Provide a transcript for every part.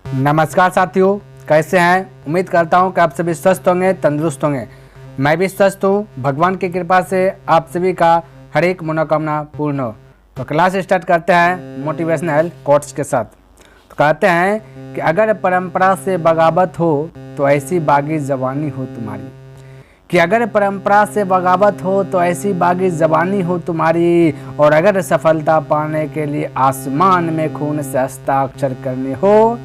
नमस्कार साथियों, कैसे हैं। उम्मीद करता हूं कि आप सभी स्वस्थ होंगे, तंदुरुस्त होंगे। मैं भी स्वस्थ हूं। भगवान की कृपा से आप सभी का हर एक मनोकामना पूर्ण हो। तो क्लास स्टार्ट करते हैं मोटिवेशनल कोट्स के साथ। तो कहते हैं कि अगर परंपरा से बगावत हो तो ऐसी बागी जवानी हो तुम्हारी, कि अगर परंपरा से बगावत हो तो ऐसी बागी जवानी हो तुम्हारी, और अगर सफलता पाने के लिए आसमान में खून से हस्ताक्षर करने हो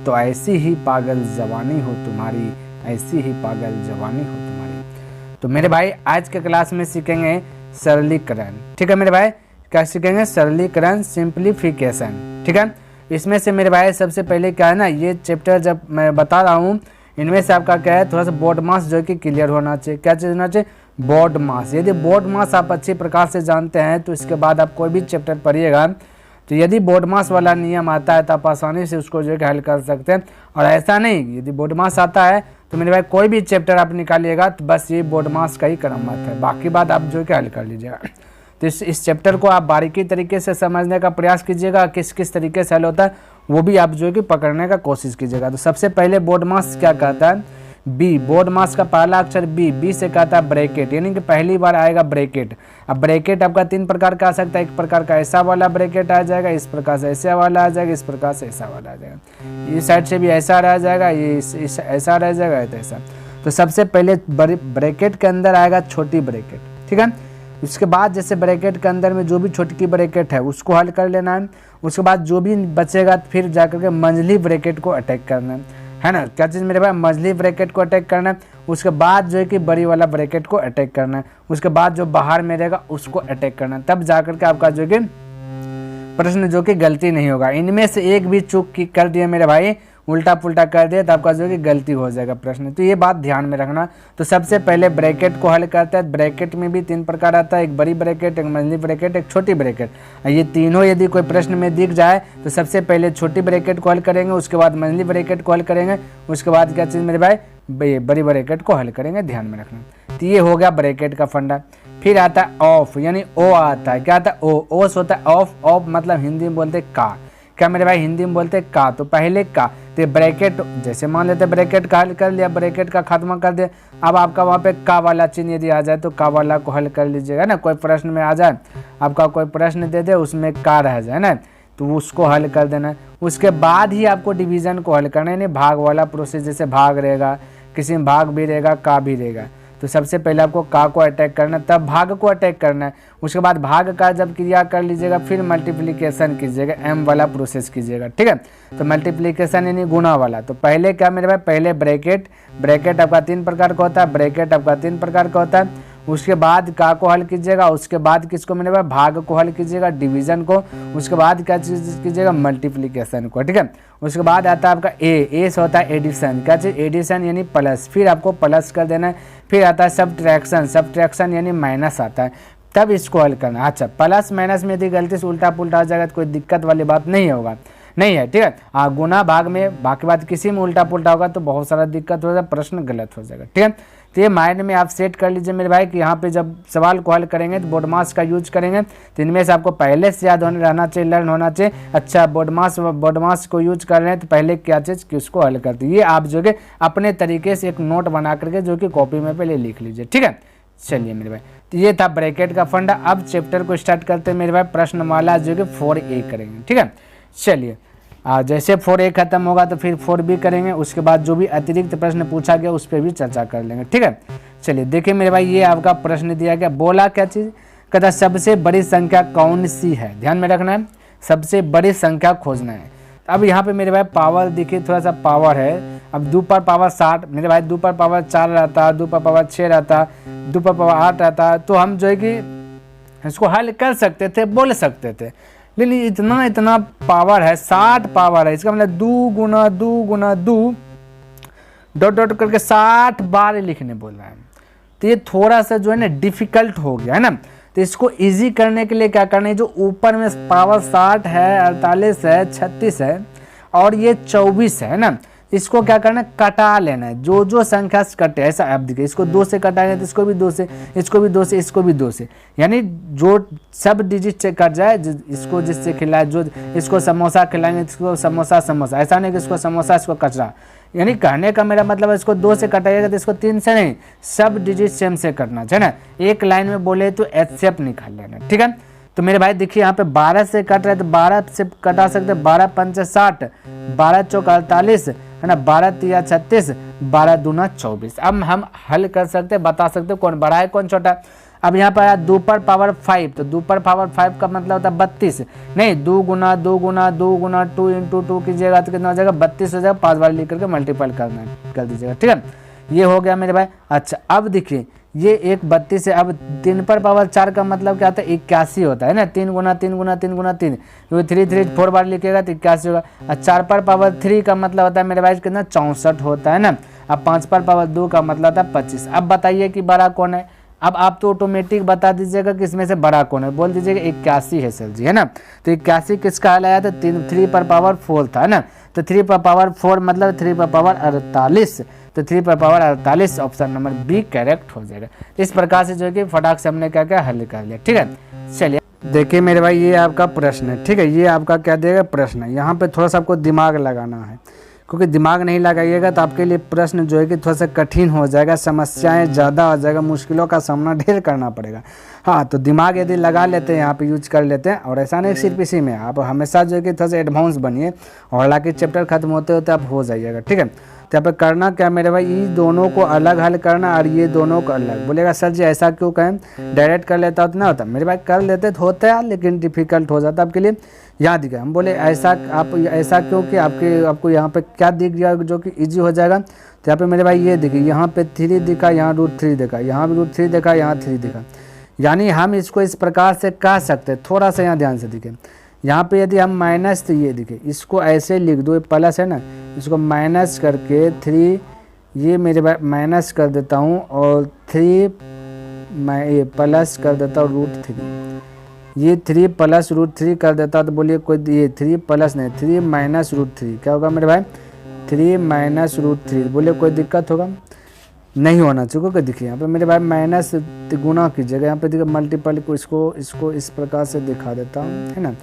तो ऐसी ही पागल जवानी हो तुम्हारी, ऐसी ही पागल जवानी हो तुम्हारी। तो मेरे भाई आज के क्लास में सीखेंगे सरलीकरण। ठीक है मेरे भाई, क्या सीखेंगे? सरलीकरण, सिंप्लीफिकेशन। ठीक है, इसमें से मेरे भाई सबसे पहले क्या है ना, ये चैप्टर जब मैं बता रहा हूँ इनमें से आपका क्या है, थोड़ा सा बोर्ड मास जो कि क्लियर होना चाहिए। क्या चीज़ होना चाहिए? बोर्ड मास। यदि बोर्ड मास आप अच्छी प्रकार से जानते हैं तो इसके बाद आप कोई भी चैप्टर पढ़िएगा तो यदि बोर्ड मास वाला नियम आता है तो आप आसानी से उसको जो है हल कर सकते हैं। और ऐसा नहीं, यदि बोर्ड मास आता है तो मेरे भाई कोई भी चैप्टर आप निकालिएगा तो बस ये बोर्ड मास का ही करामत है, बाकी बात आप जो है हल कर लीजिएगा। तो इस चैप्टर को आप बारीकी तरीके से समझने का प्रयास कीजिएगा, किस किस तरीके से हल होता है वो भी आप जो है कि पकड़ने का कोशिश कीजिएगा। तो सबसे पहले बोर्ड मास क्या कहता है? बी। बोर्ड मास का पहला अक्षर बी। बी से कहता है ब्रैकेट, यानी कि पहली बार आएगा ब्रैकेट। अब ब्रैकेट आपका तीन प्रकार का आ सकता है। एक प्रकार का ऐसा वाला ब्रैकेट आ जाएगा, इस प्रकार से ऐसा वाला आ जाएगा, इस प्रकार से ऐसा वाला आ जाएगा, इस साइड से भी ऐसा रह जाएगा, ये इस ऐसा रह जाएगा, ऐसा। तो सबसे पहले ब्रैकेट के अंदर आएगा छोटी ब्रैकेट। ठीक है, उसके बाद जैसे ब्रैकेट के अंदर में जो भी छोटी ब्रैकेट है उसको हल कर लेना है। उसके बाद जो भी बचेगा फिर जाकर के मंझली ब्रैकेट को अटैक करना है ना। क्या चीज़ मेरे पास? मंझली ब्रैकेट को अटैक करना है। उसके बाद जो है कि बड़ी वाला ब्रैकेट को अटैक करना है। उसके बाद जो बाहर में रहेगा उसको अटैक करना है। तब जाकर के आपका जो है कि प्रश्न जो कि गलती नहीं होगा। इनमें से एक भी चूक कर दिए मेरे भाई, उल्टा पुल्टा कर दिया तो आपका जो कि गलती हो जाएगा प्रश्न। तो ये बात ध्यान में रखना। तो सबसे पहले ब्रैकेट को हल करता है। ब्रैकेट में भी तीन प्रकार आता है, एक बड़ी ब्रैकेट, एक मंझली ब्रैकेट, एक छोटी ब्रैकेट। ये तीनों यदि कोई प्रश्न में दिख जाए तो सबसे पहले छोटी ब्रैकेट को हल करेंगे, उसके बाद मंझली ब्रैकेट को हल करेंगे, उसके बाद क्या चीज़ मेरे भाई? बड़ी ब्रैकेट को हल करेंगे, ध्यान में रखना। तो ये हो गया ब्रैकेट का फंडा। फिर आता है ऑफ, यानी ओ आता है। क्या आता है? ओ। ओ से होता है ऑफ। ऑफ मतलब हिंदी में बोलते का। क्या मेरे भाई? हिंदी में बोलते का। तो पहले का, तो ब्रैकेट जैसे मान लेते ब्रैकेट का हल कर लिया, ब्रैकेट का खात्मा कर दिया। अब आपका वहाँ पे का वाला चिन्ह यदि आ जाए तो का वाला को हल कर लीजिएगा ना। कोई प्रश्न में आ जाए, आपका कोई प्रश्न दे दे उसमें का रह जाए ना, तो उसको हल कर देना है। उसके बाद ही आपको डिवीज़न को हल करना है, यानी भाग वाला प्रोसेस। जैसे भाग रहेगा, किसी में भाग भी रहेगा, का भी रहेगा। तो सबसे पहले आपको का को अटैक करना है, तब भाग को अटैक करना है। उसके बाद भाग का जब क्रिया कर लीजिएगा फिर मल्टीप्लिकेशन कीजिएगा, एम वाला प्रोसेस कीजिएगा। ठीक है, तो मल्टीप्लिकेशन यानी गुणा वाला। तो पहले क्या मेरे भाई? पहले ब्रैकेट। ब्रैकेट आपका तीन प्रकार का होता है, ब्रैकेट आपका तीन प्रकार का होता है। उसके बाद का को हल कीजिएगा, उसके बाद किसको मेरे भाई? भाग को हल कीजिएगा, डिवीजन को। उसके बाद क्या चीज़ कीजिएगा? मल्टीप्लिकेशन को। ठीक है, उसके बाद आता है आपका ए से होता है एडिशन। क्या चीज़? एडिशन यानी प्लस, फिर आपको प्लस कर देना है। फिर आता है सब्ट्रैक्शन। सब्ट्रैक्शन यानी माइनस आता है, तब इसको हल करना। अच्छा, प्लस माइनस में यदि गलती से उल्टा पुल्टा आ जाएगा तो कोई दिक्कत वाली बात नहीं होगा, नहीं है। ठीक है, गुना भाग में बाकी बात किसी में उल्टा पुल्टा होगा तो बहुत सारा दिक्कत हो जाएगा, प्रश्न गलत हो जाएगा। ठीक है, तो ये माइंड में आप सेट कर लीजिए मेरे भाई कि यहाँ पे जब सवाल को हल करेंगे तो बोर्ड मास का यूज करेंगे। तो इनमें से आपको पहले से याद रहना चाहिए, लर्न होना चाहिए। अच्छा, बोर्ड मास को यूज कर रहे हैं तो पहले क्या चीज़ कि उसको हल करते, ये आप जो है अपने तरीके से एक नोट बना करके जो कि कॉपी में पहले लिख लीजिए। ठीक है, चलिए मेरे भाई, तो ये था ब्रैकेट का फंडा। अब चैप्टर को स्टार्ट करते हैं मेरे भाई। प्रश्नमाला जो कि 4A करेंगे। ठीक है, चलिए जैसे 4A खत्म होगा तो फिर 4B करेंगे। उसके बाद जो भी अतिरिक्त प्रश्न पूछा गया उस पर भी चर्चा कर लेंगे। ठीक है, चलिए देखिए मेरे भाई, ये आपका प्रश्न दिया गया। बोला क्या चीज़? कहता सबसे बड़ी संख्या कौन सी है? ध्यान में रखना है, सबसे बड़ी संख्या खोजना है। अब यहाँ पे मेरे भाई पावर देखिए, थोड़ा सा पावर है। अब 2 पर पावर 60 मेरे भाई, 2 पर पावर 4 रहता, 2 पर पावर 6 रहता, 2 पर पावर 8 रहता, तो हम जो है कि इसको हल कर सकते थे, बोल सकते थे। लेकिन इतना पावर है, 60 पावर है। इसका मतलब 2 गुना 2 गुना 2 डॉट डॉट करके 60 बार लिखने बोल रहा है। तो ये थोड़ा सा जो है ना डिफिकल्ट हो गया है ना। तो इसको इजी करने के लिए क्या करना है, जो ऊपर में पावर 60 है, 48 है, 36 है और ये 24 है ना, इसको क्या करना है, कटा लेना है, जो जो संख्या से कटे। ऐसा आप देखिए, इसको 2 से कटाएंगे तो इसको भी 2 से, इसको भी 2 से, इसको भी 2 से, यानी जो सब डिजिट से कट जाए, इसको जिससे खिलाए, जो इसको समोसा खिलाएंगे इसको समोसा समोसा, ऐसा नहीं कि इसको समोसा इसको कचरा। यानी कहने का मेरा मतलब है, इसको 2 से कटाइएगा तो इसको 3 से नहीं, सब डिजिट सेम से कटना है ना। एक लाइन में बोले तो एच शेप निकाल लेना, ठीक है। तो मेरे भाई देखिए यहाँ पे 12 से कट रहा है तो 12 से कटा सकते हैं, 12 पंच 60, 12 चौक 48 है ना, 12 तिया 36, 12 दूना 24। अब हम हल कर सकते हैं, बता सकते हैं कौन बड़ा है कौन छोटा है। अब यहाँ पर आया 2 पर पावर 5, तो 2 पर पावर 5 का मतलब होता है 32, नहीं 2 गुना 2 गुना 2 गुना 2 इंटू 2 कीजिएगा तो कितना हो जाएगा, 32 हो जाएगा। 5 बार लिख करके मल्टीपल कर दीजिएगा, ठीक है। ये हो गया मेरे भाई। अच्छा अब देखिए ये एक 32 है, अब 3 पर पावर 4 का मतलब क्या होता है, 81 होता है ना, 3 गुना 3 गुना 3 गुना 3, क्योंकि 3 3 4 बार लिखेगा तो 81 होगा। और 4 पर पावर 3 का मतलब होता है मेरे भाई कितना, 64 होता है ना। अब 5 पर पावर 2 का मतलब होता है 25। अब बताइए कि बड़ा कौन है। अब आप तो ऑटोमेटिक बता दीजिएगा कि इसमें से बड़ा कौन है, बोल दीजिएगा 81 है सर जी, है ना। तो 81 किसका हल आया था, 3 पर पावर 4 था ना, तो 3 पर पावर 4 मतलब 3 पर पावर 48, तो 3 पर power 48 option number B correct हो जाएगा। इस प्रकार से जो है कि फटाक से हमने क्या क्या हल कर लिया, ठीक है। चलिए देखिए मेरे भाई ये आपका प्रश्न है, ठीक है, ये आपका क्या देगा प्रश्न है। यहाँ पे थोड़ा सा आपको दिमाग लगाना है, क्योंकि दिमाग नहीं लगाइएगा तो आपके लिए प्रश्न जो है कि थोड़ा सा कठिन हो जाएगा, समस्याएं ज़्यादा हो जाएगा, मुश्किलों का सामना ढेर करना पड़ेगा। हाँ तो दिमाग यदि लगा लेते हैं यहाँ पे यूज कर लेते हैं, और ऐसा नहीं सिर्फ इसी में, आप हमेशा जो है कि थोड़ा सा एडवांस बनिए, और हालांकि चैप्टर खत्म होते होते आप हो जाइएगा, ठीक है। तो यहाँ पे करना क्या मेरे भाई, ये दोनों को अलग हल करना और ये दोनों को अलग। बोलेगा सर जी ऐसा क्यों कहें, डायरेक्ट कर लेता तो ना होता। मेरे भाई कर लेते तो होता है, लेकिन डिफिकल्ट हो जाता आपके लिए। यहाँ दिखा हम बोले ऐसा, आप ऐसा क्यों कि आपको यहाँ पे क्या दिख गया जो कि इजी हो जाएगा। तो यहाँ पे मेरे भाई ये देखिए, यहाँ पे 3 दिखा, यहाँ √3 दिखा, यहाँ भी √3 दिखा, यहाँ 3 दिखा। यानी हम इसको इस प्रकार से कह सकते हैं, थोड़ा सा यहाँ ध्यान से दिखे। यहाँ पे यदि हम माइनस, तो ये दिखे, इसको ऐसे लिख दो, ये प्लस है ना, इसको माइनस करके 3, ये मेरे भाई माइनस कर देता हूँ, और 3 मैं ये प्लस कर देता हूँ √3, ये 3 प्लस √3 कर देता तो बोलिए कोई, ये 3 प्लस नहीं, 3 माइनस √3 क्या होगा मेरे भाई, 3 माइनस √3, बोलिए कोई दिक्कत होगा, नहीं होना चाहिए। क्योंकि देखिए यहाँ पे मेरे भाई माइनस गुना कीजिएगा, यहाँ पे देखिए मल्टीपल को इसको इस प्रकार से दिखा देता हूँ, है ना।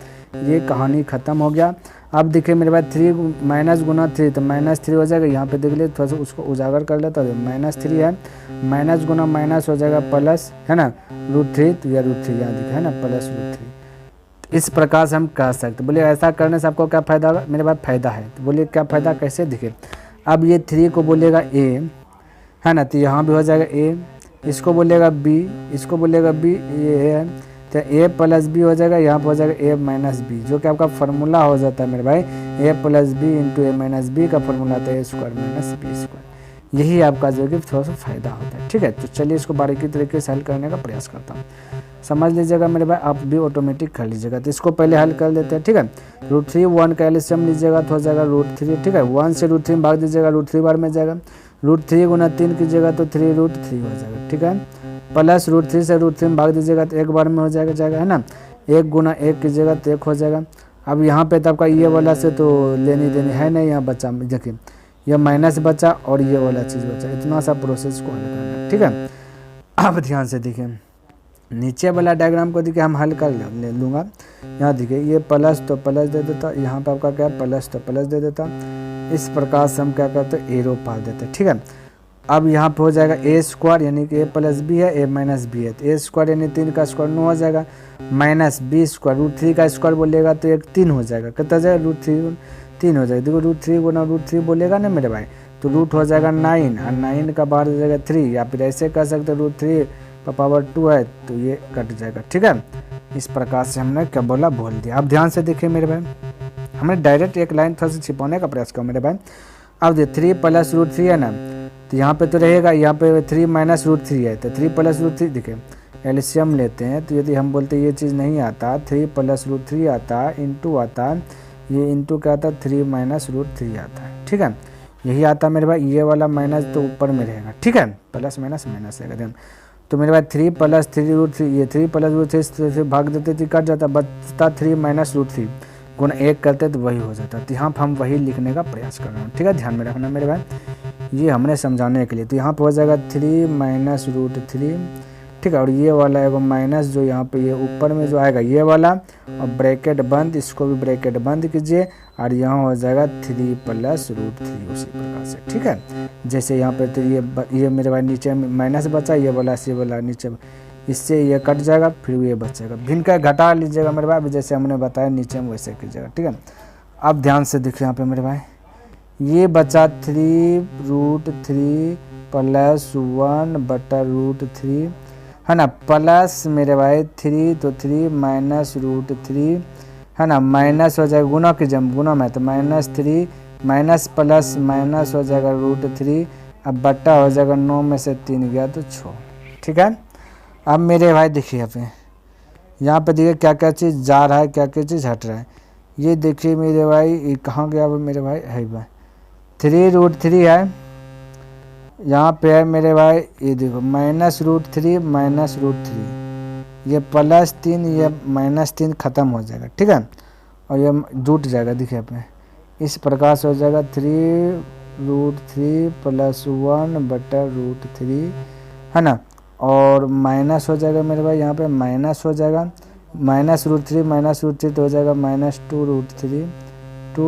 ये कहानी ख़त्म हो गया। अब देखिए मेरे भाई 3 माइनस गुना 3 तो -3 हो जाएगा। यहाँ पे देख लीजिए, थोड़ा सा उसको उजागर कर लेता है, -3 है, माइनस गुना माइनस हो जाएगा प्लस, है ना, √3, तो यह √3 यहाँ दिखा है ना, प्लस √3। इस प्रकार से हम कह सकते। बोलिए ऐसा करने से आपको क्या फ़ायदा होगा, मेरे भाई फ़ायदा है। तो बोलिए क्या फ़ायदा, कैसे दिखे। अब ये 3 को बोलेगा ए, है ना, तो यहाँ भी हो जाएगा ए, इसको बोलेगा बी, इसको बोलेगा बी, ये है, तो a प्लस बी हो जाएगा, यहाँ पर हो जाएगा a माइनस बी, जो कि आपका फार्मूला हो जाता है मेरे भाई, a plus B into a minus B का फार्मूला आता है a square minus B square. यही आपका जो कि थोड़ा सा फायदा होता है, ठीक है। तो चलिए इसको बारीकी तरीके से हल करने का प्रयास करता हूँ, समझ लीजिएगा मेरे भाई, आप भी ऑटोमेटिक कर लीजिएगा। तो इसको पहले हल कर लेते हैं, ठीक है। √3 1 का एलसीएम लीजिएगा तो हो जाएगा √3, ठीक है। 1 से √3 भाग दीजिएगा, √3 बार में जाएगा, √3 गुना 3 कीजिएगा तो 3 √3 हो जाएगा, ठीक है। प्लस √3 से √3 भाग दीजिएगा तो एक बार में हो जाएगा, है ना। 1 गुना 1 कीजिएगा तो 1 हो जाएगा। अब यहाँ पे तो आपका ये वाला से तो लेनी देनी है नहीं, यहाँ बचा, देखिए यह माइनस बचा और ये वाला चीज़ बचा, इतना सा प्रोसेस को हल करना, ठीक है। अब ध्यान से देखिए, नीचे वाला डायग्राम को देखिए हम हल कर ले लूँगा। यहाँ देखिए ये प्लस तो प्लस दे देता, यहाँ पे आपका क्या प्लस तो प्लस दे देता। इस प्रकार से हम क्या करते हैं, एरो पाल देते, ठीक है। अब यहाँ पे हो जाएगा a स्क्वायर, यानी कि a प्लस बी है, a माइनस बी है, तो a स्क्वायर यानी 3 का स्क्वायर 9 हो जाएगा, माइनस b स्क्वायर, √3 का स्क्वायर बोलेगा तो 3 हो जाएगा, कितना जाएगा √3 3 हो जाएगा। देखो √3 गुना √3 बोलेगा ना मेरे भाई, तो रूट हो जाएगा 9, और 9 का बाहर हो जाएगा 3, या फिर ऐसे कर सकते √3 का पावर 2 है तो ये कट जाएगा, ठीक है। इस प्रकार से हमने क्या बोला बोल दिया। अब ध्यान से देखिए मेरे भाई, हमने डायरेक्ट एक लाइन थोड़ा सा छिपाने का प्रयास किया मेरे भाई। अब देखिए 3 प्लस √3 है ना, तो यहाँ पे तो रहेगा, यहाँ पे 3 माइनस √3 है, तो 3 प्लस √3 देखिए एलसीएम लेते हैं। तो यदि हम बोलते ये चीज़ नहीं आता, 3 प्लस √3 आता, इंटू आता, ये इंटू क्या आता, 3 माइनस √3 आता है, ठीक है। यही आता मेरे भाई, ये वाला माइनस तो ऊपर में रहेगा, ठीक है, प्लस माइनस माइनस रहेगा। तो मेरे भाई 3 प्लस 3 √3, ये 3 प्लस √3 से भाग देते थे, कट जाता, बचता 3 माइनस √3, गुना 1 करते तो वही हो जाता। तो यहाँ पर हम वही लिखने का प्रयास कर रहे हैं, ठीक है, ध्यान में रखना मेरे भाई, ये हमने समझाने के लिए। तो यहाँ पर हो जाएगा 3 माइनस रूट 3, ठीक है, और ये वाला है वो माइनस जो यहाँ पे ये ऊपर में जो आएगा ये वाला, और ब्रैकेट बंद, इसको भी ब्रैकेट बंद कीजिए, और यहाँ हो जाएगा 3 प्लस रूट 3 उसी प्रकार से, ठीक है। जैसे यहाँ पे तो ये मेरे भाई नीचे माइनस बचा, ये वाला नीचे, इससे ये कट जाएगा, फिर ये बचेगा, भिन्न का घटा लीजिएगा मेरे भाई, जैसे हमने बताया नीचे में वैसे कीजिएगा, ठीक है। अब ध्यान से देखिए यहाँ पे मेरे भाई, ये बचा 3 रूट 3 प्लस 1 बटा रूट 3, है ना, प्लस मेरे भाई 3 तो 3 माइनस रूट 3, है ना, माइनस हो जाएगा गुना की जम गुना में तो माइनस 3 माइनस प्लस माइनस हो जाएगा रूट 3, अब बट्टा हो जाएगा 9 में से 3 गया तो 6, ठीक है। अब मेरे भाई देखिए यहाँ पे देखिए क्या क्या चीज़ जा रहा है, क्या क्या चीज़ हट रहा है। ये देखिए मेरे भाई, ये कहाँ गया मेरे भाई, है भाई 3 रूट 3 है, यहाँ पे है मेरे भाई, ये देखो माइनस रूट 3 माइनस रूट 3, ये प्लस 3 ये माइनस 3 ख़त्म हो जाएगा, ठीक है, और ये जुट जाएगा, देखिए अपने इस प्रकार से हो जाएगा 3 रूट 3 प्लस 1 बटा रूट 3, है ना, और माइनस हो जाएगा मेरे भाई, यहाँ पे माइनस हो जाएगा, माइनस रूट 3 तो हो जाएगा माइनस 2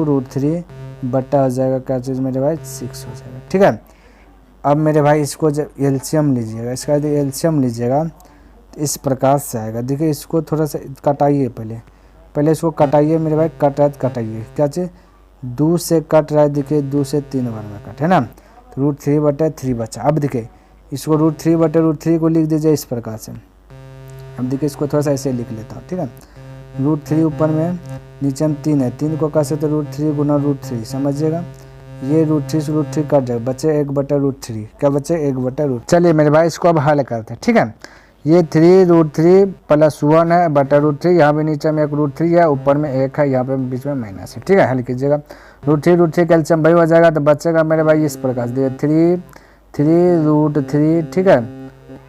रूट 3 बटा हो जाएगा क्या चीज़ मेरे भाई 6 हो जाएगा, ठीक है। अब मेरे भाई इसको जब एलसीएम लीजिएगा, इसका यदि एलसीएम लीजिएगा तो इस प्रकार से आएगा। देखिए इसको थोड़ा सा कटाइए, पहले इसको कटाइए मेरे भाई, कटाइए क्या चीज़ 2 से कट रहा है, देखिए 2 से 3 बार में कट, है ना, तो रूट 3 बटे 3 बचा। अब देखिए इसको रूट 3 बटे रूट 3 को लिख दीजिए इस प्रकार से। अब देखिए इसको थोड़ा सा ऐसे लिख लेता हूँ, ठीक है, रूट 3 ऊपर में, नीचे में 3 है, 3 को कैसे तो रूट 3 गुना रूट 3, समझिएगा, ये रूट 3 से रूट 3 कट जाएगा, बचे 1 बटा रूट 3, क्या बचे 1 बटा रूट। चलिए मेरे भाई इसको अब हल करते हैं, ठीक है। ये 3 रूट 3 प्लस 1 है बटा रूट 3, यहाँ पे नीचे में 1 रूट 3 है, ऊपर में 1 है, यहाँ पे बीच में माइनस है, ठीक है, हल कीजिएगा। रूट 3 कैल्शियम भाई हो जाएगा, तो बचेगा मेरे भाई इस प्रकार से 3 रूट 3, ठीक है,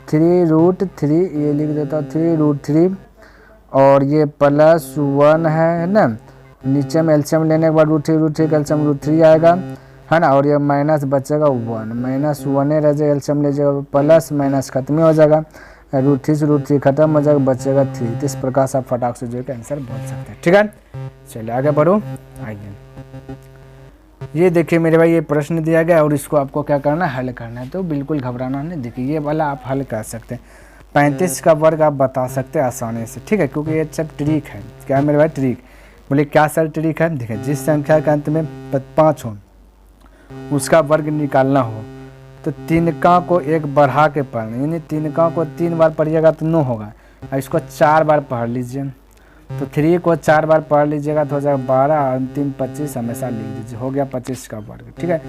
3 रूट 3 ये लिख देता हूँ 3 रूट 3, और ये प्लस 1 है ना, नीचे में एल्शियम लेने के बाद रूट 3 कैल्शियम रूट 3 आएगा, है ना, और ये माइनस बचेगा 1, माइनस 1 रह जाएगा, एल्शियम लीजिएगा, प्लस माइनस खत्म हो जाएगा, रूट 3 से रूट 3 खत्म हो जाएगा, बचेगा 3। तो इस प्रकार से आप फटाक से जो है आंसर बोल सकते हैं, ठीक है। चलिए आगे बढ़ो, आइए ये देखिए मेरे भाई, ये प्रश्न दिया गया और इसको आपको क्या करना है, हल करना है, तो बिल्कुल घबराना नहीं। देखिए ये वाला आप हल कर सकते हैं, 35 का वर्ग आप बता सकते हैं आसानी से, ठीक है, क्योंकि ये सब ट्रिक है। क्या मेरे भाई ट्रिक, बोले क्या सर ट्रिक है, देखिए जिस संख्या के अंत में 5 हो उसका वर्ग निकालना हो तो 3 का को 1 बढ़ा के पढ़ना, यानी 3 का को 3 बार पढ़िएगा तो 9 होगा, और इसको 4 बार पढ़ लीजिए, तो 3 को 4 बार पढ़ लीजिएगा तो हो जाएगा 12, अंतिम 25 हमेशा लिख दीजिए, हो गया 25 का वर्ग, ठीक है।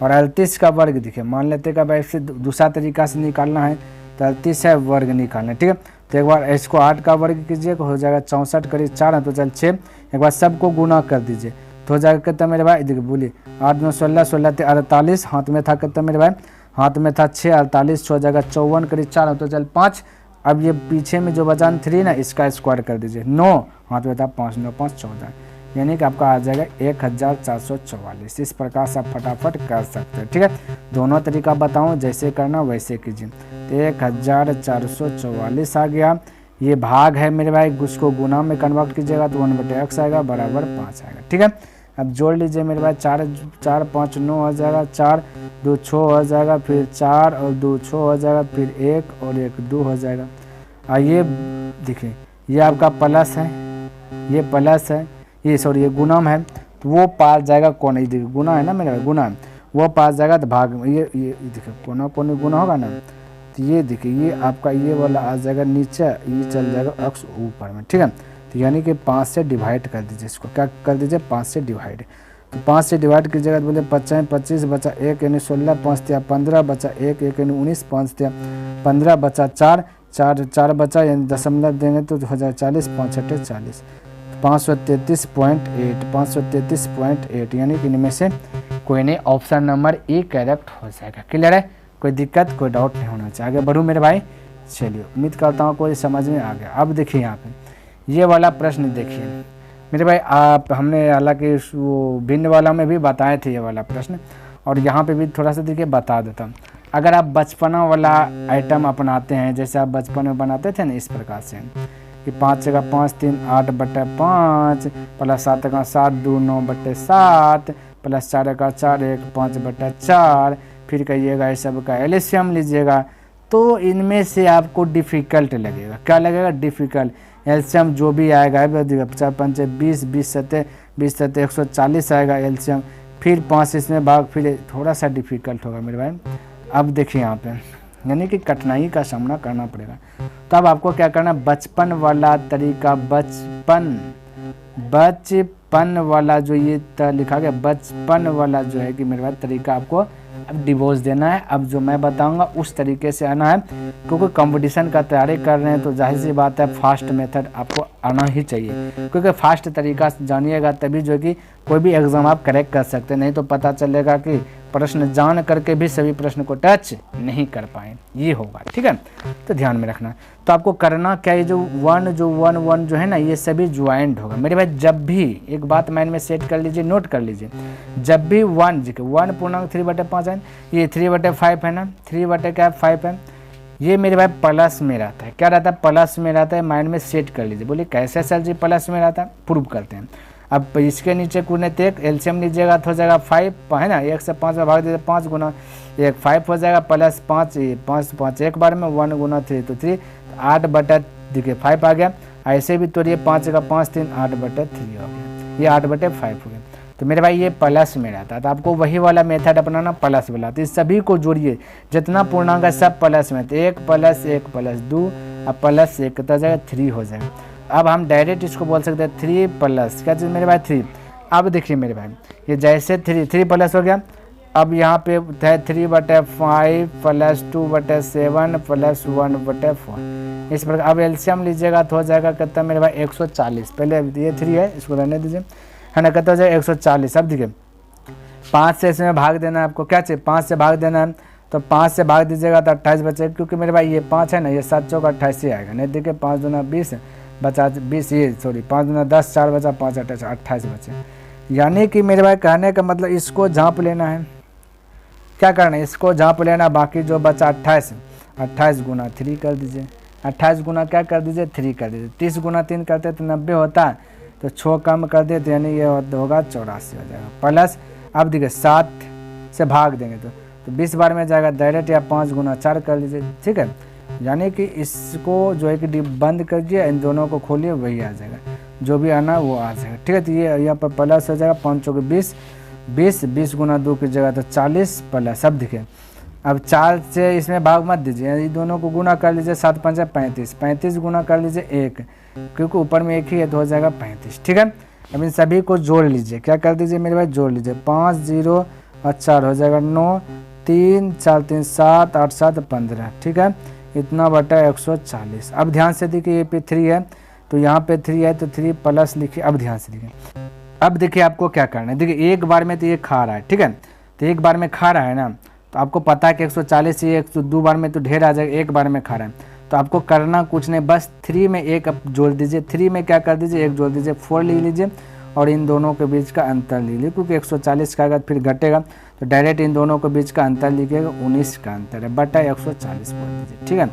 और 38 का वर्ग देखिए, मान लेते कि भाई इससे दूसरा तरीका से निकालना है, तो 38 है वर्ग निकालना है, ठीक है। तो एक बार इसको 8 का वर्ग कीजिए तो हो जाएगा 64, करीब 4 है तो चल 6, एक बार सबको गुना कर दीजिए तो हो जाएगा कितना मेरे भाई, देखिए बोलिए 8 में 16, 16 थे 48, हाथ में था कितना मेरे भाई, हाथ में था 6, 48 हो जाएगा 54, करीब 4 है तो चल 5। अब ये पीछे में जो बचा 3 ना, इसका स्क्वायर कर दीजिए, 9 हाथ में था 5, 9 5 14, यानी कि आपका आ जाएगा 1444। इस प्रकार से आप फटाफट कर सकते हैं, ठीक है। दोनों तरीका बताऊं, जैसे करना वैसे कीजिए। तो 1444 आ गया, ये भाग है मेरे भाई, उसको गुना में कन्वर्ट कीजिएगा तो 1/x आएगा बराबर 5 आएगा, ठीक है। अब जोड़ लीजिए मेरे भाई, 4 5 9 हो जाएगा, 4 2 6 हो जाएगा, फिर 4 और 2 6 हो जाएगा, फिर 1 और 1 2 हो जाएगा। ये देखिए ये आपका प्लस है, ये प्लस है, ये सॉरी ये गुणम है, तो वो पास जाएगा कौन, ये देखिए गुना है ना मेरे भाई, गुना वो पास जाएगा तो भाग में, ये देखिए कोना कोने गुना होगा ना, तो ये देखिए ये आपका ये वाला आ जाएगा नीचे, ये चल जाएगा अक्स ऊपर में, ठीक है। तो यानी कि 5 से डिवाइड कर दीजिए, इसको क्या कर दीजिए 5 से डिवाइड, तो 5 से डिवाइड कीजिएगा तो बोले 5 25 बचा 1 यानी 16, 5 दिया 15 बचा 1 1 यानी 19, 5 दिया 15 बचा 4 4 बचा, यानी दशमलव देंगे तो हो जाएगा 40, 5 6 40, 533.8 533.8, यानी कि इनमें से कोई नहीं, ऑप्शन नंबर ए करेक्ट हो जाएगा। क्लियर है, कोई दिक्कत कोई डाउट नहीं होना चाहिए। आगे बढ़ूँ मेरे भाई, चलिए उम्मीद करता हूँ कोई समझ में आ गया। अब देखिए यहाँ पे ये वाला प्रश्न देखिए, मेरे भाई आप हमने हालांकि वो भिन्न वाला में भी बताए थे ये वाला प्रश्न, और यहाँ पे भी थोड़ा सा देखिए बता देता हूँ। अगर आप बचपना वाला आइटम अपनाते हैं, जैसे आप बचपन में बनाते थे ना इस प्रकार से कि 5 जगह 5 3 8/5 प्लस 7 का 7 2 9/7 प्लस 4 का 4 1 5/4, फिर कहिएगा इस सब का एलसीएम लीजिएगा, तो इनमें से आपको डिफ़िकल्ट लगेगा। क्या लगेगा? डिफ़िकल्ट। एलसीएम जो भी आएगा 4 5 20 20 7 20 7 140 आएगा एलसीएम, फिर 5 इसमें भाग, फिर थोड़ा सा डिफ़िकल्ट होगा मेरे भाई। अब देखिए यहाँ पे यानी कि कठिनाई का सामना करना पड़ेगा। तो अब आपको क्या करना, बचपन वाला तरीका, बचपन वाला जो ये लिखा गया बचपन वाला जो है कि मेरे भाई तरीका आपको अब डिवोर्स देना है। अब जो मैं बताऊंगा उस तरीके से आना है, क्योंकि कंपटीशन का तैयारी कर रहे हैं तो जाहिर सी बात है फास्ट मेथड आपको आना ही चाहिए, क्योंकि फास्ट तरीका जानिएगा तभी जो कि कोई भी एग्ज़ाम आप करेक्ट कर सकते हैं, नहीं तो पता चलेगा कि प्रश्न जान करके भी सभी प्रश्न को टच नहीं कर पाए, ये होगा। ठीक है, तो ध्यान में रखना। तो आपको करना क्या है, जो वन जो है ना ये सभी ज्वाइंट होगा मेरे भाई। जब भी एक बात माइंड में सेट कर लीजिए, नोट कर लीजिए, जब भी 1 पूर्णांक 3/5 है, ये 3/5 है ना, 3/5 है, ये मेरे भाई प्लस में रहता है। क्या रहता है? प्लस में रहता है। माइंड में सेट कर लीजिए। बोलिए कैसे सर जी प्लस में रहता है? प्रूव करते हैं। अब इसके नीचे कूदने तक एलसीएम लीजिएगा तो हो जाएगा 5 है ना, 1 से 5 में भाग दीजिए, 5 गुना 1 5 हो जाएगा, प्लस 5 5 एक बार में 1 गुना 3 तो 3 8/देखिए 5 आ गया। ऐसे भी तोड़िए 5 का 5 3 8/3 हो गया, ये 8/5 हो गया। तो मेरे भाई ये प्लस में रहता है, तो आपको वही वाला मेथड अपनाना प्लस वाला। तो इस सभी को जोड़िए, जितना पूर्णांक है सब प्लस में, तो 1 + 1 + 2 अब प्लस 1 कितना हो जाएगा 3 हो जाएगा। अब हम डायरेक्ट इसको बोल सकते हैं 3 प्लस क्या चीज़ मेरे भाई 3। अब देखिए मेरे भाई ये जैसे 3 प्लस हो गया, अब यहाँ पे है 3/5 + 2/7 + 1/4 इस प्रकार। अब एलसीएम लीजिएगा तो हो जाएगा कितना मेरे भाई 140। पहले ये 3 है इसको रहने दीजिए, है ना, कितना हो जाएगा 140। अब देखिए 5 से इसमें भाग देना है आपको, क्या चाहिए 5 से भाग देना है, तो 5 से भाग दीजिएगा तो 28 बचेगा, क्योंकि मेरे भाई ये 5 है ना, ये 7 चौक 28 ही आएगा। नहीं देखिए 5 दूना 20 बचा 20, ये सॉरी 5 दूना 10 4 बचा 5 28 बचे। यानी कि मेरे भाई कहने का मतलब इसको झाँप लेना है। क्या करना है? इसको झाँप लेना, बाकी जो बचा 28 गुना 3 कर दीजिए, 28 गुना क्या कर दीजिए 3 कर दीजिए। 30 गुना 3 करते तो 90 होता है, तो 6 कम कर दे तो यानी ये होगा 84 हो जाएगा प्लस। अब देखिए 7 से भाग देंगे तो 20 बार में जाएगा डायरेक्ट, या 5 गुना 4 कर लीजिए। ठीक है, यानी कि इसको जो है कि बंद कर दिए, इन दोनों को खोलिए, वही आ जाएगा, जो भी आना वो आ जाएगा। ठीक है, तो ये यहाँ पर प्लस हो जाएगा 5 चौके 20 20 गुना 2 की जगह तो 40 प्लस। अब देखिए अब 4 से इसमें भाग मत दीजिए, ये दोनों को गुना कर लीजिए, 7 5 35 35 गुना कर लीजिए 1, क्योंकि ऊपर में 1 ही है तो हो जाएगा 35। ठीक है, अब इन सभी को जोड़ लीजिए। क्या कर दीजिए मेरे भाई? जोड़ लीजिए। 5 0 और 4 हो जाएगा 9 3 4 3 7 8 7 15। ठीक है, इतना बटा 140। अब ध्यान से देखिए ये पे 3 है तो यहाँ पे 3 है तो 3 प्लस लिखिए। अब ध्यान से देखिए, अब देखिए आपको क्या करना है। देखिए एक बार में तो ये खा रहा है, ठीक है, तो एक बार में खा रहा है ना, तो आपको पता है कि 140 ये 102 बार में तो ढेर आ जाएगा, एक बार में खा रहा है। तो आपको करना कुछ नहीं, बस 3 में 1 जोड़ दीजिए। 3 में क्या कर दीजिए 1 जोड़ दीजिए, 4 ले लीजिए और इन दोनों के बीच का अंतर लीजिए, क्योंकि 140 का अगर फिर घटेगा तो डायरेक्ट इन दोनों के बीच का अंतर लिखिएगा, 19 का अंतर है बटा 140 बोल दीजिए। ठीक है,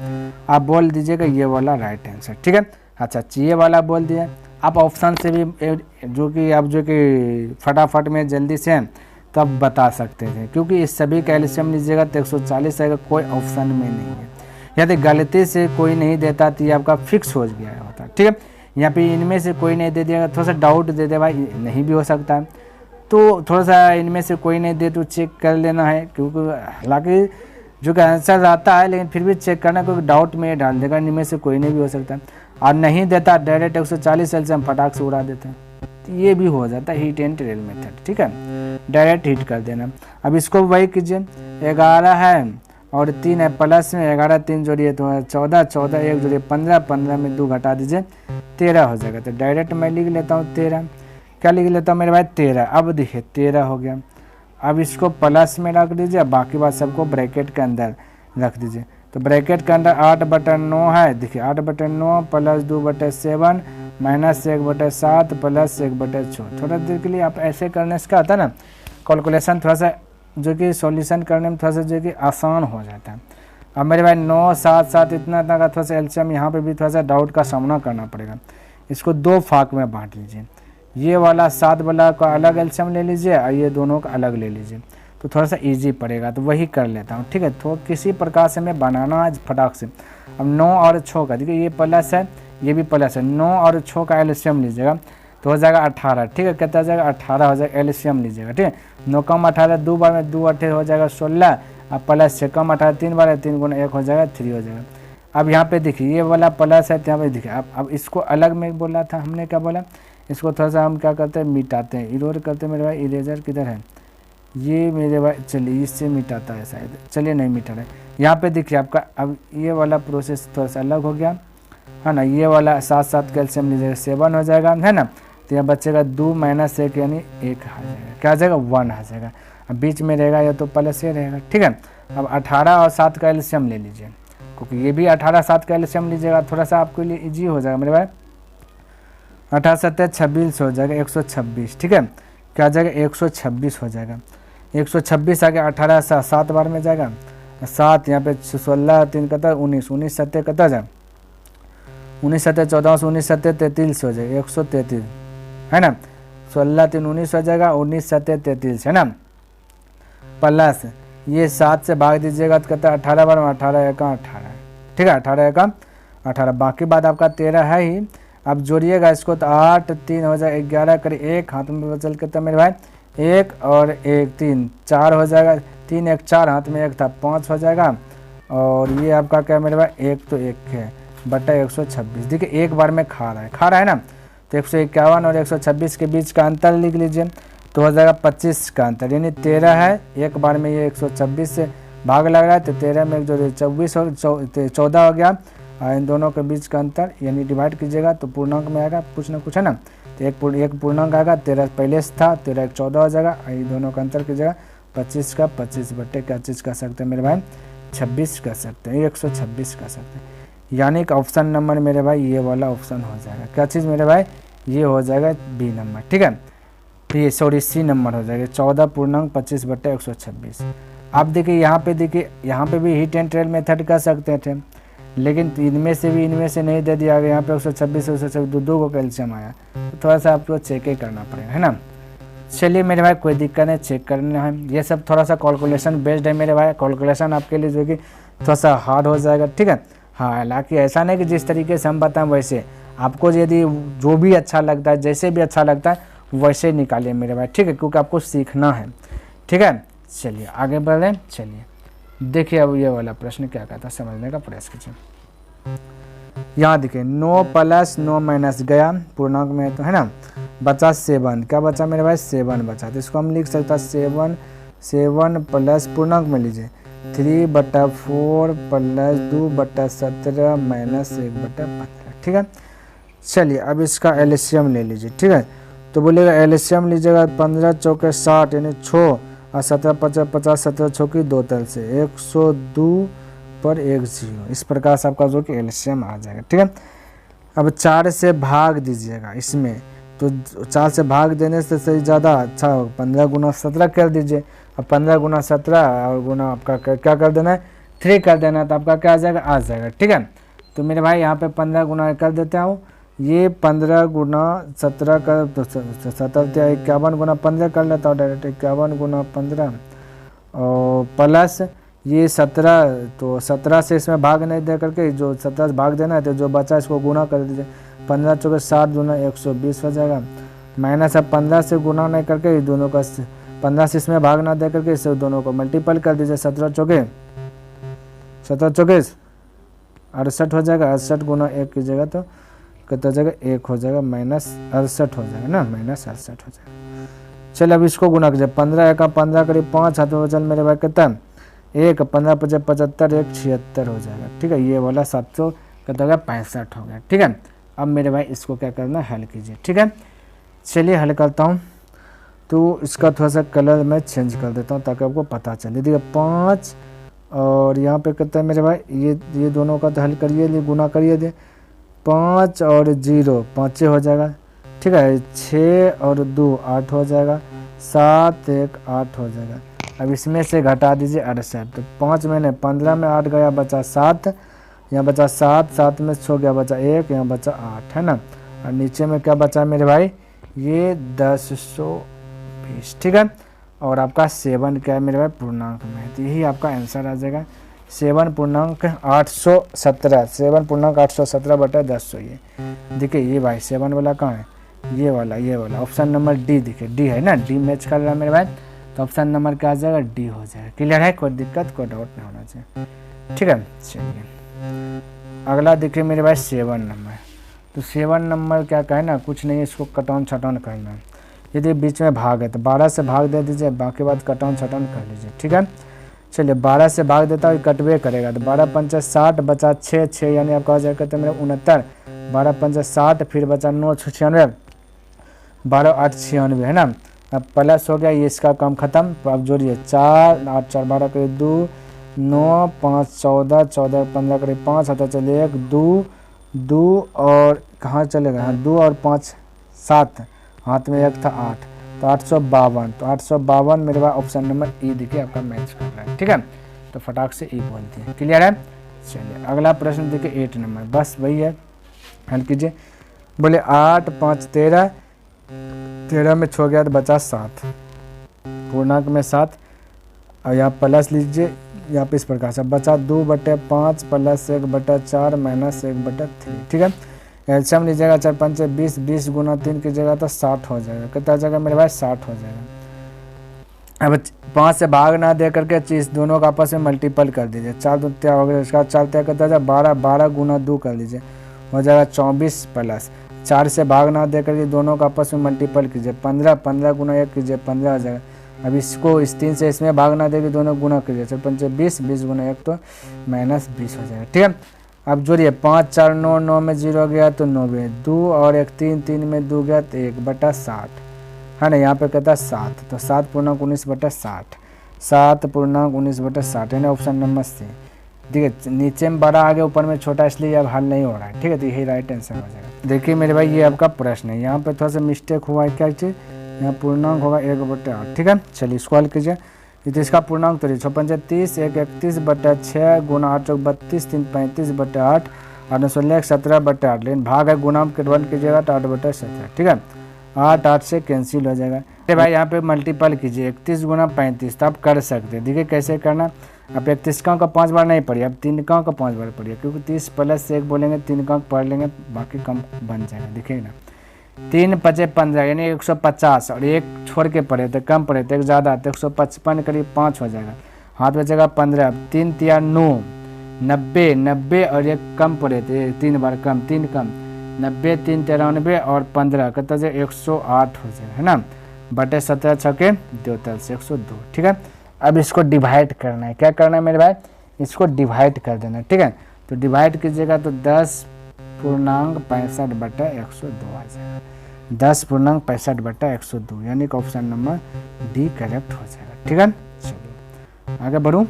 आप बोल दीजिएगा ये वाला राइट आंसर। ठीक है, अच्छा ये वाला बोल दिए। आप ऑप्शन से भी जो कि आप जो कि फटाफट में जल्दी से तब बता सकते थे, क्योंकि इस सभी का एलसीएम लीजिएगा तो 140 आएगा, कोई ऑप्शन में नहीं है। यदि गलती से कोई नहीं देता तो ये आपका फिक्स हो गया होता। ठीक है, यहाँ पे इनमें से कोई नहीं दे दिया, थोड़ा सा डाउट दे दे भाई नहीं भी हो सकता है, तो थोड़ा सा इनमें से कोई नहीं दे तो चेक कर लेना है, क्योंकि हालांकि जो कि आंसर आता है लेकिन फिर भी चेक करना, क्योंकि डाउट में डाल देगा, इनमें से कोई नहीं भी हो सकता। और नहीं देता डायरेक्ट 140 एलसीएम फटाक से उड़ा देते हैं, तो ये भी हो जाता है हीट एंड ट्रेल मेथड। ठीक है, डायरेक्ट हीट कर देना। अब इसको वही कीजिए, 11 है और 3 है, प्लस में 11 3 जोड़िए तो 14 14 1 जोड़िए 15 15 में 2 घटा दीजिए 13 हो जाएगा। तो डायरेक्ट मैं लिख लेता हूँ 13। क्या लिख लेता हूँ मेरे भाई 13। अब देखिए 13 हो गया। अब इसको प्लस में रख दीजिए, बाकी बात सबको ब्रैकेट के अंदर रख दीजिए। तो ब्रैकेट के अंदर 8/9 है, देखिए 8/9 + 2/7 -1/7 प्लस 1/6। थोड़ा देर के लिए आप ऐसे करने से क्या होता है ना, कैलकुलेशन थोड़ा सा जो कि सॉल्यूशन करने में थोड़ा सा जो कि आसान हो जाता है। अब मेरे भाई 9 7 7 इतना इतना का थोड़ा सा एलसीएम यहाँ पे भी थोड़ा सा डाउट का सामना करना पड़ेगा। इसको 2 भाग में बांट लीजिए, ये वाला 7 वाला का अलग एलसीएम ले लीजिए और ये दोनों का अलग ले लीजिए, तो थोड़ा सा इजी पड़ेगा, तो वही कर लेता हूँ। ठीक है, तो किसी प्रकार से मैं बनाना है फटाक से। अब 9 और 6 का देखिए, ये प्लस है ये भी प्लस है, 9 और 6 का एलसीएम लीजिएगा तो हो जाएगा 18। ठीक है, कितना हो जाएगा 18 हो जाएगा, एलसीएम लीजिएगा। ठीक है, 9 कम 18 2 बार में 2 8 हो जाएगा 16, अब प्लस 6 कम 18 3 बार 3 गुना 1 हो जाएगा 3 हो जाएगा। अब यहाँ पे देखिए ये वाला प्लस है, यहाँ पे देखिए अब इसको अलग में बोला था हमने, क्या बोला, इसको थोड़ा सा हम क्या करते हैं मिटाते हैं, इरेजर करते हैं। मेरे भाई इरेजर किधर है, ये मेरे भाई चलिए इससे मिटाता है शायद, चलिए नहीं मिटा रहा है। यहाँ पे देखिए आपका अब ये वाला प्रोसेस थोड़ा सा अलग हो गया है ना, ये वाला 7 7 कैल्शियम लीजिएगा 7 हो जाएगा, है ना। तो यहाँ बचेगा 2 - 1 यानी 1 आ जाएगा, क्या आ जाएगा 1 आ जाएगा। अब बीच में रहेगा या तो प्लस ये रहेगा। ठीक है, अब 18 और 7 का एलसीएम ले लीजिए, क्योंकि ये भी 18 7 का एलसीएम लीजिएगा थोड़ा सा आपके लिए इजी हो जाएगा मेरे भाई। 18 7 26 हो जाएगा 126। ठीक है, क्या आ जाएगा 126 हो जाएगा। 126 आ गया, 18 7 बार में जाएगा 7, यहाँ पे 16 3 कतर 19 19 7 कतर जाए 19 7 14 19 7 33 हो जाएगा 133, है ना। 16 3 19 हो जाएगा, 19 7 33, है ना। प्लस ये 7 से भाग दीजिएगा तो कहता है 18 बार में 18 1 18। ठीक है, 18 1 18, बाकी बात आपका 13 है ही। अब जोड़िएगा इसको तो 8 3 हो जाएगा 11 करीब 1 हाथ में बचल कितना मेरे भाई 1 और 1 3 4 हो जाएगा, 3 1 4 हाथ में 1 था 5 हो जाएगा। और ये आपका क्या मेरे भाई 1 तो 1 है बटा 126। देखिए एक बार में खा रहा है ना, तो 151 और 126 के बीच का अंतर लिख लीजिए तो हो जाएगा 25 का अंतर, यानी 13 है। एक बार में ये 126 से भाग लग रहा है तो 13 में जो 24 और 14 हो गया, और इन दोनों के बीच का अंतर यानी डिवाइड कीजिएगा तो पूर्णांक में आएगा, कुछ ना कुछ है ना। तो एक पूर्णांक आएगा, 13 पहले से था 13 1 14 हो जाएगा, और ये दोनों का अंतर कीजिएगा 25 का 25 बट्टे क्या चीज़ कर सकते हैं मेरे भाई 26 कर सकते हैं, 126 कर सकते हैं। यानी कि ऑप्शन नंबर मेरे भाई ये वाला ऑप्शन हो जाएगा, क्या चीज़ मेरे भाई ये हो जाएगा बी नंबर। ठीक है, तो ये सॉरी सी नंबर हो जाएगा 14 पूर्णांक 25 बट्टे 126। आप देखिए यहाँ पे भी हीट एंड ट्रेल मेथड कर सकते थे, लेकिन इनमें से नहीं दे दिया गया। यहाँ पे 126 126 दो को कैल्शियम आया, तो थोड़ा सा आपको चेक ही करना पड़ेगा, है ना। चलिए मेरे भाई कोई दिक्कत नहीं, चेक करना है। ये सब थोड़ा सा कैलकुलेशन बेस्ड है मेरे भाई, कैलकुलेशन आपके लिए जो कि थोड़ा सा हार्ड हो जाएगा। ठीक है, हाँ, हालांकि ऐसा नहीं कि जिस तरीके से हम बताएं वैसे, आपको यदि जो भी अच्छा लगता है जैसे भी अच्छा लगता है वैसे निकालिए मेरे भाई। ठीक है, क्योंकि आपको सीखना है। ठीक है, चलिए आगे बढ़ें। चलिए देखिए अब ये वाला प्रश्न क्या कहता है, समझने का प्रयास कीजिए। यहाँ देखिए 9 प्लस 9 माइनस गया पूर्णांक में तो, है ना, बचा 7, क्या बचा मेरे भाई 7 बचा। तो इसको हम लिख सकते हैं 7 प्लस पूर्णांक में लीजिए 3/4 प्लस 2/17 माइनस 1/15। ठीक है, चलिए अब इसका एलसीएम ले लीजिए। ठीक है, तो बोलेगा एलसीएम लीजिएगा 15 चौके 60 यानी 6 और 17 50 50 17 चौकी 2 तल से 102 पर 1 0। इस प्रकार से आपका जो कि एलसीएम आ जाएगा। ठीक है, अब 4 से भाग दीजिएगा इसमें, तो 4 से भाग देने से सही ज़्यादा अच्छा हो, 15 गुना 17 कर दीजिए। अब 15 गुना 17 और गुना आपका क्या कर देना है 3 कर देना है, तो आपका क्या आ जाएगा। ठीक है, तो मेरे भाई यहाँ पे 15 गुना कर देता हूँ, ये 15 गुना 17 कर तो 17 51 गुना 15 कर लेता हूँ डायरेक्ट 51 गुना 15 और प्लस ये 17, तो 17 से इसमें भाग नहीं दे करके जो 17 से भाग देना है तो जो बचा इसको गुना कर दीजिए। 15 चौके 60 गुना 120 हो जाएगा, माइनस अब 15 से गुना नहीं करके इस दोनों का 15 से इसमें भाग ना दे करके इसे दोनों को मल्टीपल कर दीजिए। 17 चौके 68 हो जाएगा, 68 गुना 1 कीजिएगा तो कितना हो जाएगा 1 हो जाएगा, माइनस 68 हो जाएगा ना, माइनस 68 हो जाएगा। चल अब इसको गुना कीजिए 15 1 15 करीब 5 हाथ में बचल मेरे भाई कितना 1 15 5 75 1 76 हो जाएगा। ठीक है, ये वाला 700 कितना हो गया 65 हो गया। ठीक है, अब मेरे भाई इसको क्या करना हल कीजिए। ठीक है, चलिए हल करता हूँ। तो इसका थोड़ा सा कलर मैं चेंज कर देता हूँ ताकि आपको पता चले। देखिए 5 और यहाँ पे कितना है मेरे भाई ये दोनों का तो हल करिए, ये गुना करिए दे 5 और 0 5 हो जाएगा, ठीक है। 6 और 2 8 हो जाएगा, 7 1 8 हो जाएगा। अब इसमें से घटा दीजिए 68, तो 5 में 15 में 8 गया, बचा 7, यहाँ बचा 7, 7 में 6 गया, बचा 1, यहाँ बचा 8, है ना। और नीचे में क्या बचा मेरे भाई, ये 1020, ठीक है। और आपका 7 क्या है मेरे भाई, पूर्णांक में है, तो यही आपका आंसर आ जाएगा 7.817, 7.817 बटा 10। ये देखिए ये भाई 7 वाला कहाँ है, ये वाला ऑप्शन नंबर डी, देखिए डी है ना, डी मैच कर रहा है मेरे भाई, तो ऑप्शन नंबर क्या आ जाएगा, डी हो जाएगा। क्लियर है, कोई दिक्कत कोई डाउट नहीं होना चाहिए, ठीक है। चलिए अगला देखिए मेरे भाई 7 नंबर, तो 7 नंबर क्या कहे ना, कुछ नहीं, इसको कटौन छटौन करना है। यदि बीच में भाग है तो 12 से भाग दे दीजिए, बाकी बात कटौन छटौन कर लीजिए, ठीक है। चलिए 12 से भाग देता हूँ, कटवे करेगा, तो 12 पंचे 60, बचा 6 यानी आपका हो जाएगा तो मेरा 69, 12 पंचे 60, फिर बचा 9 96, 12 8 96, है ना। अब प्लस हो गया, ये इसका काम खत्म, तो आप जोड़िए 4 8 4 12 करीब 2 9 5 14 14 15 करीब 5 होता, चलिए 1 2 2 और कहाँ चलेगा, हाँ 2 और 5 7, हाथ में 1 था 8, तो 852, तो 852 मेरे पास ऑप्शन नंबर ई देखिए आपका मैच कर रहा है, ठीक है। तो फटाक से ई बोलते हैं, क्लियर है। चलिए अगला प्रश्न देखिए 8 नंबर, बस वही है, हल कीजिए। बोले 8 5 13, 13 में 6 गया तो बचा 7, पूर्णांक में 7, और यहाँ प्लस लीजिए, यहाँ पे इस प्रकार से बचा 2/5 प्लस 1/4 माइनस 1/3, ठीक है। एल्शियम लीजिएगा 4 5 20, 20 गुना 3 की जगह तो 60 हो जाएगा, कितना हो जाएगा मेरे भाई, 60 हो जाएगा। अब 5 से भाग ना दे करके चीज दोनों का आपस में मल्टीपल कर दीजिए, 4 2 त्या हो गया, इसका 4 त्या कितना हो जाएगा 12, 12 गुना 2 कर लीजिए, हो जाएगा 24, प्लस 4 से भाग ना दे करके दोनों का आपस में मल्टीपल कीजिए, 15, 15 गुना 1 कीजिए, 15 हो जाएगा। अब इसको इस 3 से इसमें भाग ना देके दोनों गुना कीजिए, 4 5 20, 20 गुना 1 तो माइनस 20 हो जाएगा, ठीक है। अब जोड़िए 5 4 9, 9 में 0 गया तो 90, 2 और 1 3, 3 में 2 गया तो 1/60, है ना। यहाँ पे कहता है 7, तो 7.19/60, 7.19/60 है ना, ऑप्शन नंबर सी। ठीक है, नीचे में बड़ा आ गया, ऊपर में छोटा, इसलिए अब हल नहीं हो रहा है, ठीक है। तो यही राइट आंसर हो जाएगा। देखिए मेरे भाई ये आपका प्रश्न है, यहाँ पे थोड़ा सा मिस्टेक हुआ है, क्या चीज़, यहाँ पूर्णांक होगा 1/8, ठीक है। चलिए इसको हल कीजिए, तो इसका पूर्णांक तो 6 30, 1 31/6 गुना 8 32, 3 35/8 और 9 16 17/8, लेकिन भाग है गुना के 1 कीजिएगा तो 8/17, ठीक है। 8 8 से कैंसिल हो जाएगा। अरे भाई यहाँ पे मल्टीपल कीजिए, 31 गुना 35, तो आप कर सकते हैं। देखिए कैसे करना, आप 31 का 5 बार नहीं पढ़िए, आप 3 का 5 बार पढ़िए, क्योंकि 30 प्लस 1 बोलेंगे, 3 का पढ़ लेंगे, बाकी कम बन जाएगा। देखिए ना, 3 5 15 यानी 150, और एक छोड़ के पढ़े तो कम पढ़े तो एक ज़्यादा, तो 155 करीब 5 हो जाएगा, हाथ बचेगा 15, 3 3 9 90 90 और एक कम पड़े थे, 3 बार कम, 3 कम 90, 3 93 और 15 कितना से 108 हो जाएगा, है ना। बटे 17 छके 2 से 102, ठीक है। अब इसको डिवाइड करना है, क्या करना है मेरे भाई, इसको डिवाइड कर देना है, ठीक है। तो डिवाइड कीजिएगा तो 10.65/102 आ जाएगा, 10.65/102 यानी कि ऑप्शन नंबर डी करेक्ट हो जाएगा, ठीक है। चलिए आगे बढ़ूँ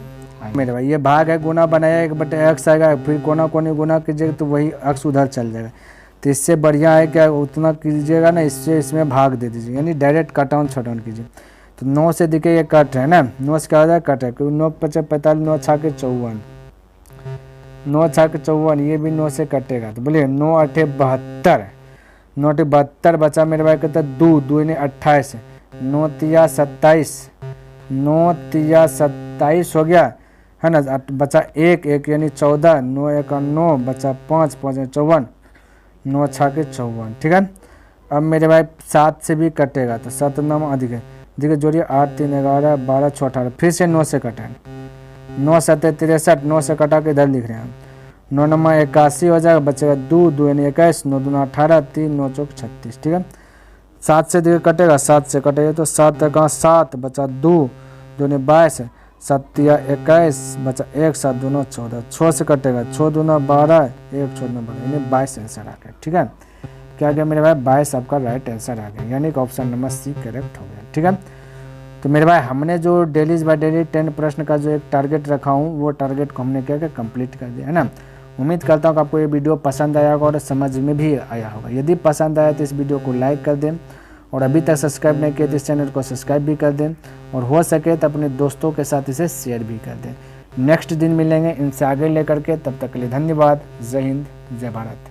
मेरे भाई, ये भाग है, गुना बनाया 1/x आएगा, फिर कोना कोनी गुना कीजिएगा तो वही अक्स उधर चल जाएगा। तो इससे बढ़िया है क्या, उतना कीजिएगा ना, इससे इसमें भाग दे दीजिए, यानी direct cut on shut on कीजिए। तो 9 से देखिए ये कट है ना, 9 से क्या हो जाए कट है, क्योंकि 9 5 45, 9 6 के 54, 9 6 के 54, ये भी 9 से कटेगा, तो बोलिए 9 8 72, 9 8 72 बचा मेरे भाई कहता 2 2 यानी 28, 9 3 27, 9 3 27 हो गया, है ना। बचा 1 1 यानी 14, 9 1 9 बचा 5 5 54, 9 6 के 54, ठीक है। अब मेरे भाई 7 से भी कटेगा, तो 7 9 अधिक है, देखिए जोड़िए 8 3 11 12 6 18, फिर से 9 से कटा है, 9 7 63, 9 से कटा के इधर लिख रहे हैं, 9 9 81 हो जाएगा, बचेगा 2 2 यानी 21, 9 2 18, 3 9 4 36, ठीक है। 7 से देखिए कटेगा, 7 से कटेगा तो 7 का 7 बचा 2 2 यानी 22, 7 या 21 बचा 1 7 2 9 14, 6 से कटेगा, 6 2 9 12, 1 6 9 12 यानी 22 आंसर आ गया, ठीक है। क्या गया मेरे भाई, 22 आपका राइट आंसर आ गया, यानी कि ऑप्शन नंबर सी करेक्ट हो गया, ठीक है। तो मेरे भाई हमने जो डेलीज बाय डेली 10 प्रश्न का जो एक टारगेट रखा हूँ, वो टारगेट को हमने क्या क्या कंप्लीट कर दिया, है ना। उम्मीद करता हूँ कि आपको ये वीडियो पसंद आया होगा और समझ में भी आया होगा। यदि पसंद आया तो इस वीडियो को लाइक कर दें और अभी तक सब्सक्राइब नहीं किए तो इस चैनल को सब्सक्राइब भी कर दें और हो सके तो अपने दोस्तों के साथ इसे शेयर भी कर दें। नेक्स्ट दिन मिलेंगे इनसे आगे लेकर के, तब तक के लिए धन्यवाद। जय हिंद, जय भारत।